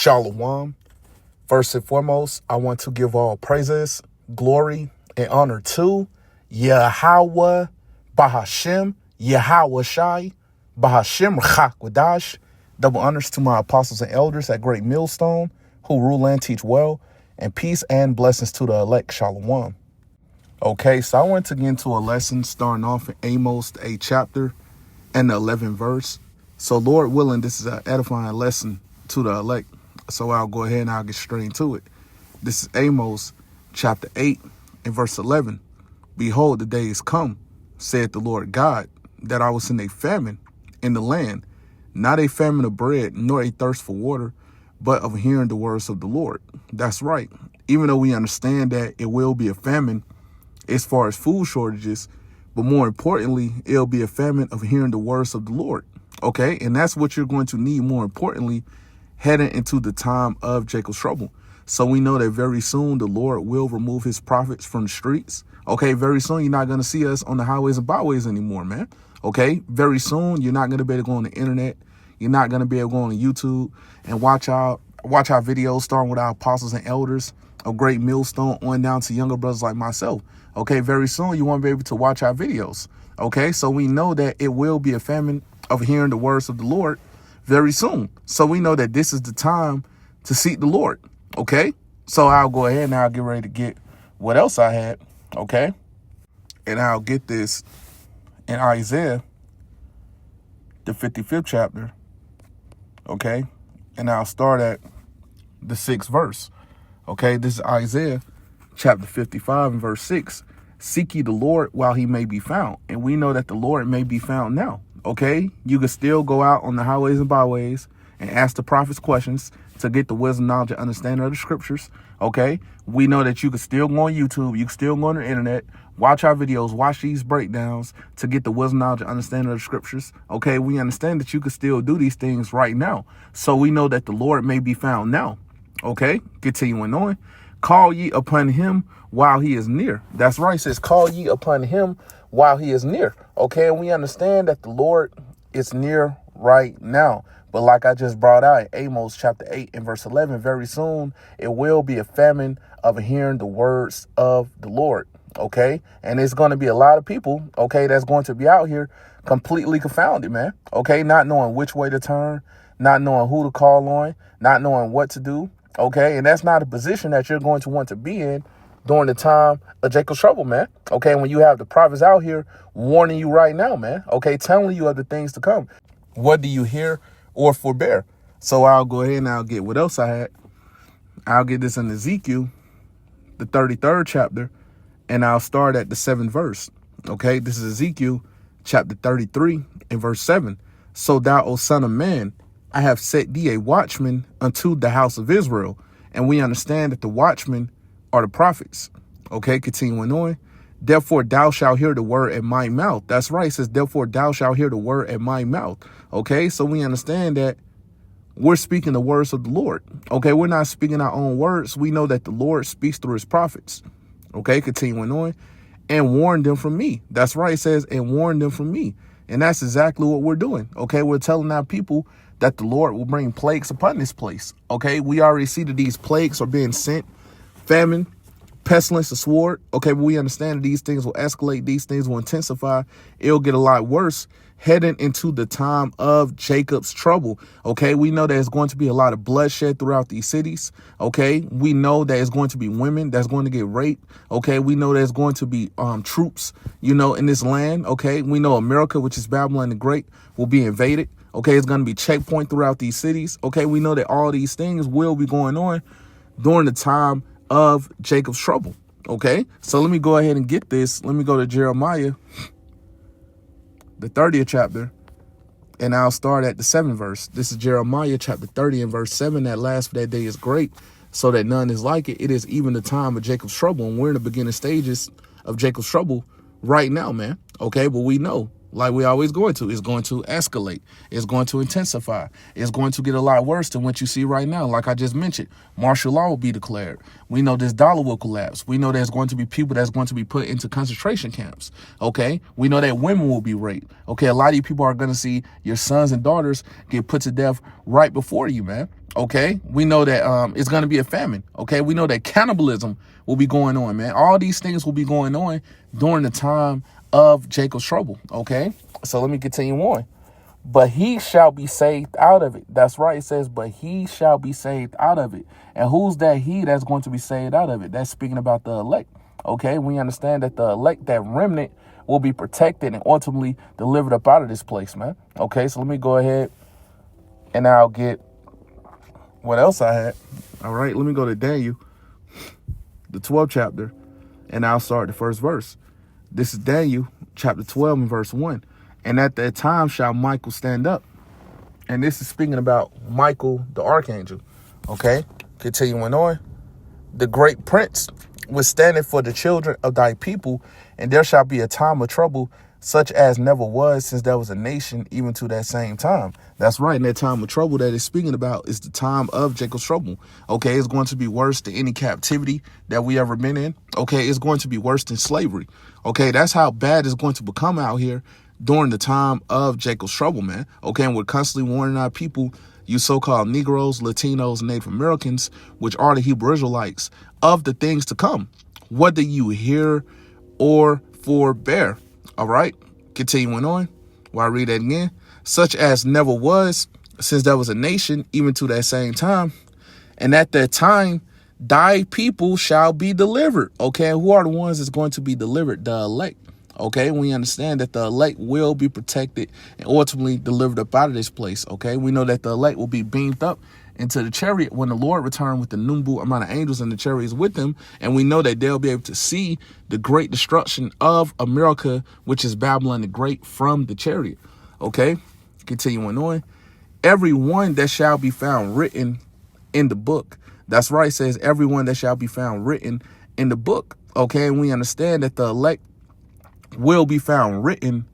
Shalom. First and foremost, I want to give all praises, glory, and honor to Yahweh, Bahashem, Yahweh Shai, Bahashem Rachak. Double honors to my apostles and elders at Great Millstone, who rule and teach well, and peace and blessings to the elect. Shalom. Okay, so I want to get into a lesson starting off in Amos, the 8th chapter and the 11th verse. So Lord willing, this is an edifying lesson to the elect. So I'll go ahead and I'll get straight into it. This is Amos chapter 8 and verse 11. Behold, the day is come, saith the Lord God, that I will send a famine in the land, not a famine of bread, nor a thirst for water, but of hearing the words of the Lord. That's right. Even though we understand that it will be a famine as far as food shortages, but more importantly, it'll be a famine of hearing the words of the Lord. Okay, and that's what you're going to need more importantly, heading into the time of Jacob's trouble. So we know that very soon the Lord will remove his prophets from the streets. Okay, very soon you're not going to see us on the highways and byways anymore, man. Okay, very soon you're not going to be able to go on the internet. You're not going to be able to go on YouTube and watch our videos starting with our apostles and elders of Great Millstone on down to younger brothers like myself. Okay, very soon you won't be able to watch our videos. Okay, so we know that it will be a famine of hearing the words of the Lord very soon. So we know that this is the time to seek the Lord. Okay, so I'll go ahead and I'll get ready to get what else I had. Okay, and I'll get this in Isaiah, the 55th chapter. Okay, and I'll start at the 6th verse. Okay, this is Isaiah chapter 55 and verse 6. Seek ye the Lord while he may be found. And we know that the Lord may be found now. Okay, you can still go out on the highways and byways and ask the prophets questions to get the wisdom, knowledge, and understanding of the scriptures. Okay, we know that you can still go on YouTube, you can still go on the internet, watch our videos, watch these breakdowns to get the wisdom, knowledge, and understanding of the scriptures. Okay, we understand that you can still do these things right now. So we know that the Lord may be found now. Okay, continuing on. Call ye upon him while he is near. That's right. It says, call ye upon him while he is near. Okay, and we understand that the Lord is near right now. But like I just brought out in Amos chapter 8 and verse 11, very soon it will be a famine of hearing the words of the Lord. Okay, and it's going to be a lot of people, okay, that's going to be out here completely confounded, man. Okay, not knowing which way to turn, not knowing who to call on, not knowing what to do. Okay, and that's not a position that you're going to want to be in during the time of Jacob's trouble, man. Okay, when you have the prophets out here warning you right now, man. Okay, telling you of the things to come. What do you hear or forbear? So I'll go ahead and I'll get what else I had. I'll get this in Ezekiel, the 33rd chapter, and I'll start at the 7th verse. Okay, this is Ezekiel chapter 33 and verse 7. So thou, O son of man, I have set thee a watchman unto the house of Israel. And we understand that the watchmen are the prophets. Okay, continuing on. Therefore thou shalt hear the word at my mouth. That's right. It says, therefore thou shalt hear the word at my mouth. Okay, so we understand that we're speaking the words of the Lord. Okay, we're not speaking our own words. We know that the Lord speaks through his prophets. Okay, continuing on. And warn them from me. That's right. It says, and warn them from me. And that's exactly what we're doing. Okay, we're telling our people that the Lord will bring plagues upon this place. Okay, we already see that these plagues are being sent. Famine, pestilence, the sword. Okay, but we understand that these things will escalate. These things will intensify. It'll get a lot worse heading into the time of Jacob's trouble. Okay, we know there's going to be a lot of bloodshed throughout these cities. Okay, we know that it's going to be women that's going to get raped. Okay, we know there's going to be troops, in this land. Okay, we know America, which is Babylon the Great, will be invaded. Okay, it's going to be checkpoint throughout these cities. Okay, we know that all these things will be going on during the time of Jacob's trouble. Okay, so let me go ahead and get this. Let me go to Jeremiah, the 30th chapter, and I'll start at the 7th verse. This is Jeremiah chapter 30 and verse 7. That last for that day is great, so that none is like it. It is even the time of Jacob's trouble, and we're in the beginning stages of Jacob's trouble right now, man. Okay, but we know like we always going to. It's going to escalate. It's going to intensify. It's going to get a lot worse than what you see right now. Like I just mentioned, martial law will be declared. We know this dollar will collapse. We know there's going to be people that's going to be put into concentration camps. Okay? We know that women will be raped. Okay? A lot of you people are going to see your sons and daughters get put to death right before you, man. Okay? We know that it's going to be a famine. Okay? We know that cannibalism will be going on, man. All these things will be going on during the time of Jacob's trouble. Okay? So let me continue on. But he shall be saved out of it. That's right. It says, but he shall be saved out of it. And who's that he that's going to be saved out of it? That's speaking about the elect. Okay? We understand that the elect, that remnant, will be protected and ultimately delivered up out of this place, man. Okay? So let me go ahead and I'll get what else I had. All right, let me go to Daniel, the 12th chapter, and I'll start the first verse. This is Daniel chapter 12 and verse 1. And at that time shall Michael stand up. And this is speaking about Michael, the archangel. Okay, continuing on. The great prince was standing for the children of thy people, and there shall be a time of trouble such as never was since there was a nation, even to that same time. That's right. And that time of trouble that it's speaking about is the time of Jacob's trouble. Okay, it's going to be worse than any captivity that we ever been in. Okay, it's going to be worse than slavery. Okay, that's how bad it's going to become out here during the time of Jacob's trouble, man. Okay, and we're constantly warning our people, you so-called Negroes, Latinos, Native Americans, which are the Hebrew Israelites, of the things to come, whether you hear or forbear. All right, continuing on, while I read that again. Such as never was since there was a nation, even to that same time. And at that time, thy people shall be delivered. Okay, and who are the ones that's going to be delivered? The elect. Okay, we understand that the elect will be protected and ultimately delivered up out of this place. Okay, we know that the elect will be beamed up into the chariot when the Lord returned with the number amount of angels and the chariots with them. And we know that they'll be able to see the great destruction of America, which is Babylon the Great, from the chariot. Okay, continuing on. Everyone that shall be found written in the book. That's right. It says everyone that shall be found written in the book. Okay, and we understand that the elect will be found written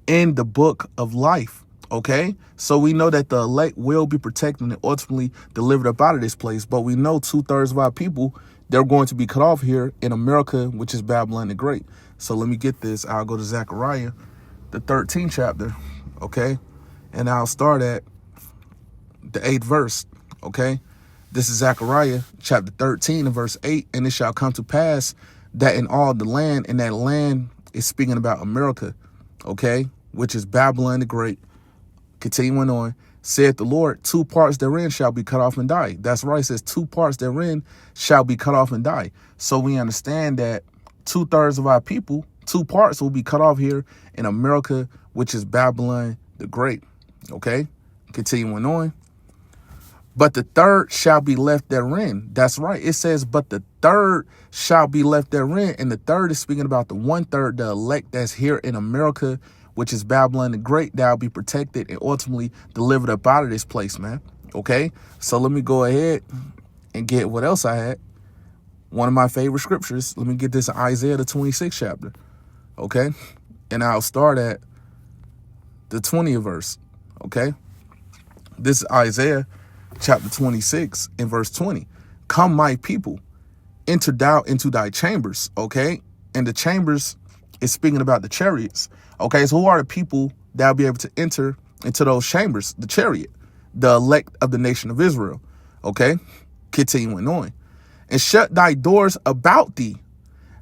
in the book of life. Okay, so we know that the elect will be protected and ultimately delivered up out of this place. But we know 2/3 of our people, they're going to be cut off here in America, which is Babylon the Great. So let me get this. I'll go to Zechariah, the 13th chapter. Okay, and I'll start at the 8th verse. Okay, this is Zechariah chapter 13 and verse 8. And it shall come to pass that in all the land, and that land is speaking about America, okay, which is Babylon the Great. Continuing on, saith the Lord, 2 parts therein shall be cut off and die. That's right. It says 2 parts therein shall be cut off and die. So we understand that 2/3 of our people, 2 parts will be cut off here in America, which is Babylon the Great. Okay, continuing on. But the third shall be left therein. That's right. It says, but the third shall be left therein. And the third is speaking about the 1/3, the elect that's here in America, which is Babylon the Great, that'll be protected and ultimately delivered up out of this place, man. Okay, so let me go ahead and get what else I had. One of my favorite scriptures. Let me get this in Isaiah, the 26th chapter. Okay, and I'll start at the 20th verse. Okay, this is Isaiah chapter 26 and verse 20. Come, my people, enter thou into thy chambers. Okay, and the chambers is speaking about the chariots. Okay, so who are the people that will be able to enter into those chambers? The chariot, the elect of the nation of Israel. Okay, continuing on. And shut thy doors about thee.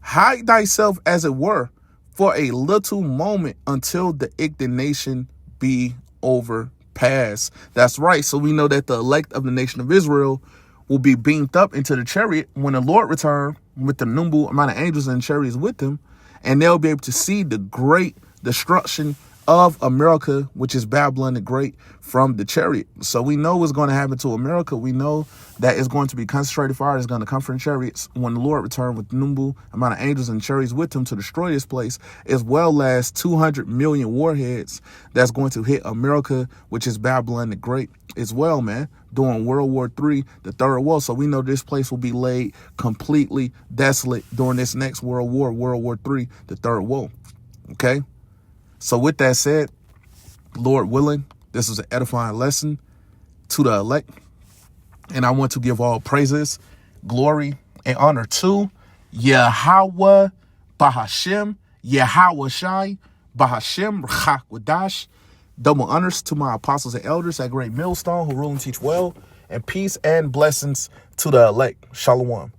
Hide thyself, as it were, for a little moment until the indignation be overpassed. That's right. So we know that the elect of the nation of Israel will be beamed up into the chariot when the Lord returns with the number amount of angels and chariots with him. And they'll be able to see the great destruction of America, which is Babylon the Great, from the chariot. So we know what's going to happen to America. We know that it's going to be concentrated fire. It's going to come from chariots when the Lord returns with the number amount of angels and chariots with him to destroy this place, as well as 200 million warheads that's going to hit America, which is Babylon the Great as well, man, during World War III, the Third War. So we know this place will be laid completely desolate during this next World War, World War III, the Third War. Okay. So with that said, Lord willing, this was an edifying lesson to the elect. And I want to give all praises, glory, and honor to Yahweh Bahashem, Yahweh Shai, Bahashem Rachak Wadash. Double honors to my apostles and elders at Great Millstone who rule and teach well, and peace and blessings to the elect. Shalom.